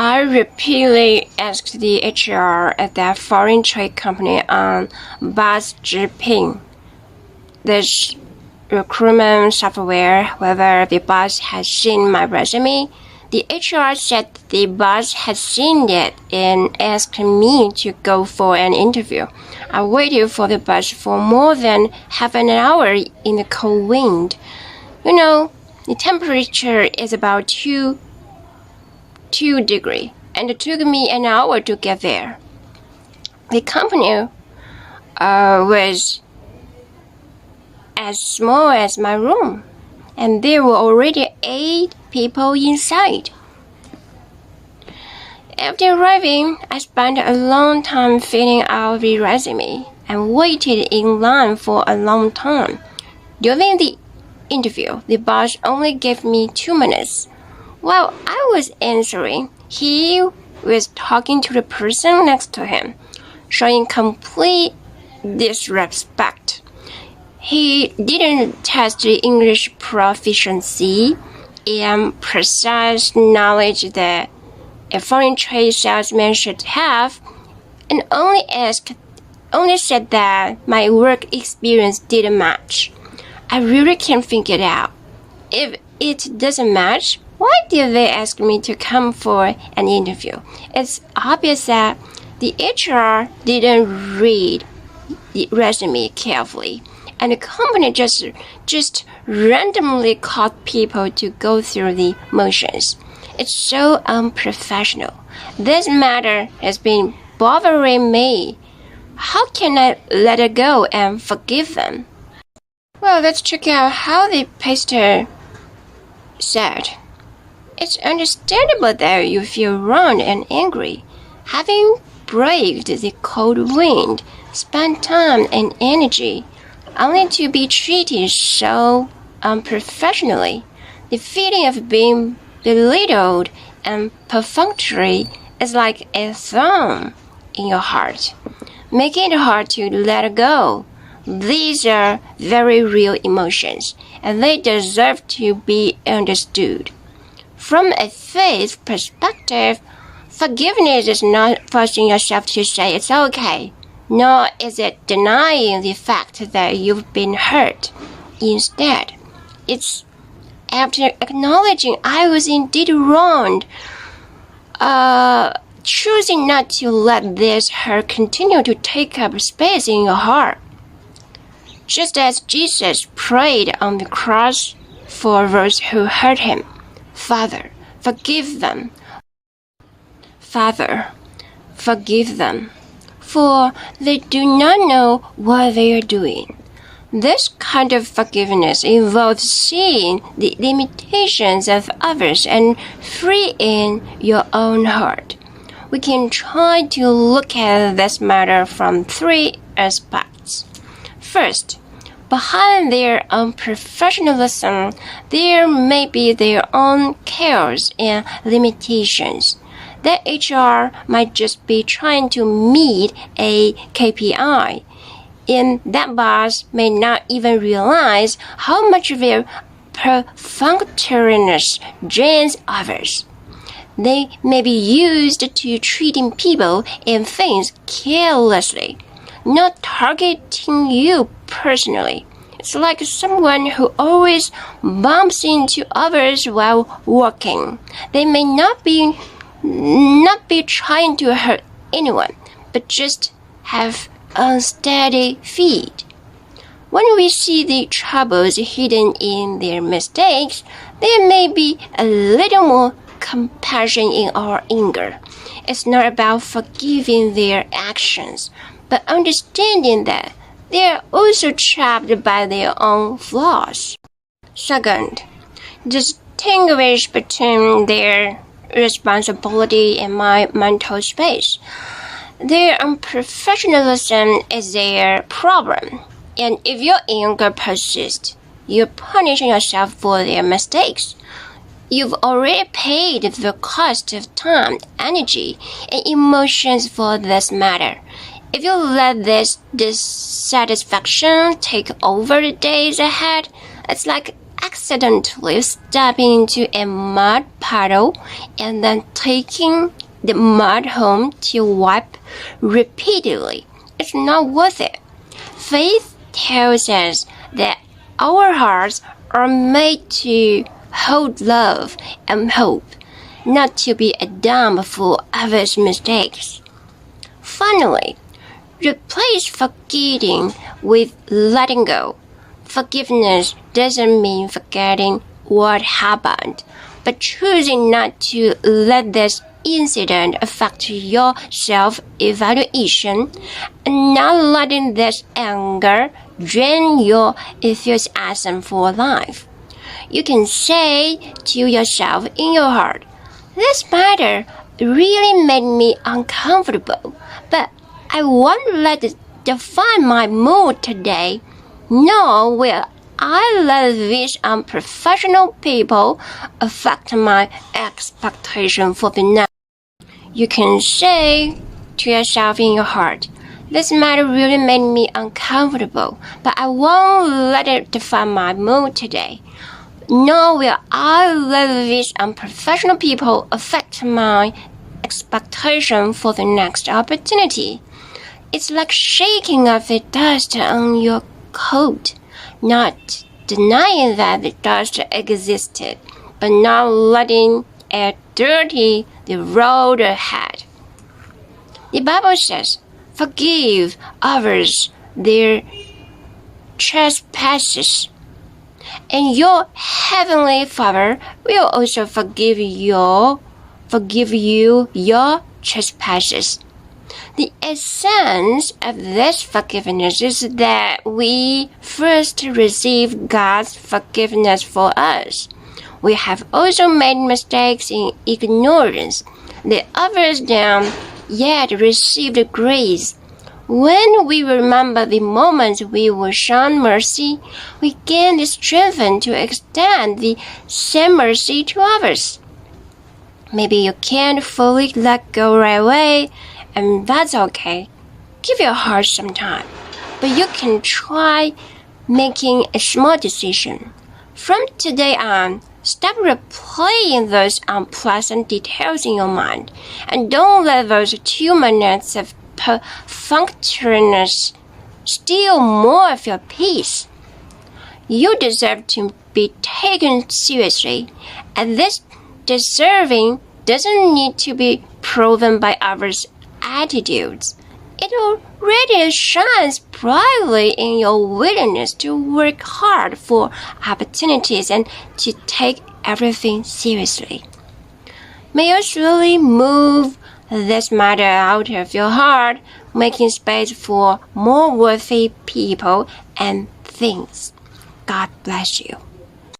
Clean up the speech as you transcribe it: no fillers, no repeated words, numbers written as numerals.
I repeatedly asked the HR at that foreign trade company on BuzzZhiping, this recruitment software, whether the boss has seen my resume. The HR said the boss had seen it and asked me to go for an interview. I waited for the bus for more than half an hour in the cold wind. You know, the temperature is about 2 degrees, and it took me an hour to get there. The company was as small as my room, and there were already 8 people inside. After arriving, I spent a long time filling out the resume and waited in line for a long time. During the interview, the boss only gave me 2 minutes. While I was answering, he was talking to the person next to him, showing complete disrespect. He didn't test the English proficiency and precise knowledge that a foreign trade salesman should have, and only said that my work experience didn't match. I really can't figure it out. If it doesn't match, why did they ask me to come for an interview? It's obvious that the HR didn't read the resume carefully, and the company just randomly called people to go through the motions. It's so unprofessional. This matter has been bothering me. How can I let it go and forgive them? Well, let's check out how the pastor said. It's understandable that you feel wronged and angry. Having braved the cold wind, spent time and energy, only to be treated so unprofessionally. The feeling of being belittled and perfunctory is like a thorn in your heart, making it hard to let it go. These are very real emotions, and they deserve to be understood. From a faith perspective, forgiveness is not forcing yourself to say it's okay, nor is it denying the fact that you've been hurt. Instead, it's after acknowledging I was indeed wronged, choosing not to let this hurt continue to take up space in your heart. Just as Jesus prayed on the cross for those who hurt him, Father, forgive them. Father, forgive them, for they do not know what they are doing. This kind of forgiveness involves seeing the limitations of others and freeing your own heart. We can try to look at this matter from 3 aspects. First, behind their unprofessionalism, there may be their own cares and limitations. That HR might just be trying to meet a KPI, and that boss may not even realize how much of their perfunctoriness drains others. They may be used to treating people and things carelessly, not targeting you personally. It's like someone who always bumps into others while walking. They may not be trying to hurt anyone, but just have unsteady feet. When we see the troubles hidden in their mistakes, there may be a little more compassion in our anger. It's not about forgiving their actions, but understanding that they are also trapped by their own flaws. Second, distinguish between their responsibility and my mental space. Their unprofessionalism is their problem, and if your anger persists, you're punishing yourself for their mistakes. You've already paid the cost of time, energy, and emotions for this matter. If you let this dissatisfaction take over the days ahead, it's like accidentally stepping into a mud puddle and then taking the mud home to wipe repeatedly. It's not worth it. Faith tells us that our hearts are made to hold love and hope, not to be a dump for others' mistakes. Finally, replace forgetting with letting go. Forgiveness doesn't mean forgetting what happened, but choosing not to let this incident affect your self-evaluation and not letting this anger drain your enthusiasm for life. You can say to yourself in your heart, "This matter really made me uncomfortable, but I won't let it define my mood today. Nor will I let these unprofessional people affect my expectation for the next." You can say to yourself in your heart, "This matter really made me uncomfortable, but I won't let it define my mood today. Nor will I let these unprofessional people affect my expectation for the next opportunity." It's like shaking off the dust on your coat, not denying that the dust existed, but not letting it dirty the road ahead. The Bible says, "Forgive others their trespasses, and your heavenly Father will also forgive you your trespasses." The essence of this forgiveness is that we first receive God's forgiveness for us. We have also made mistakes in ignorance, let others down, yet received grace. When we remember the moments we were shown mercy, we gain the strength to extend the same mercy to others. Maybe you can't fully let go right away, and that's okay. Give your heart some time, but you can try making a small decision. From today on, stop replaying those unpleasant details in your mind, and don't let those 2 minutes of perfunctoriness steal more of your peace. You deserve to be taken seriously, and this deserving doesn't need to be proven by others' attitudes. It already shines brightly in your willingness to work hard for opportunities and to take everything seriously. May you slowly move this matter out of your heart, making space for more worthy people and things. God bless you.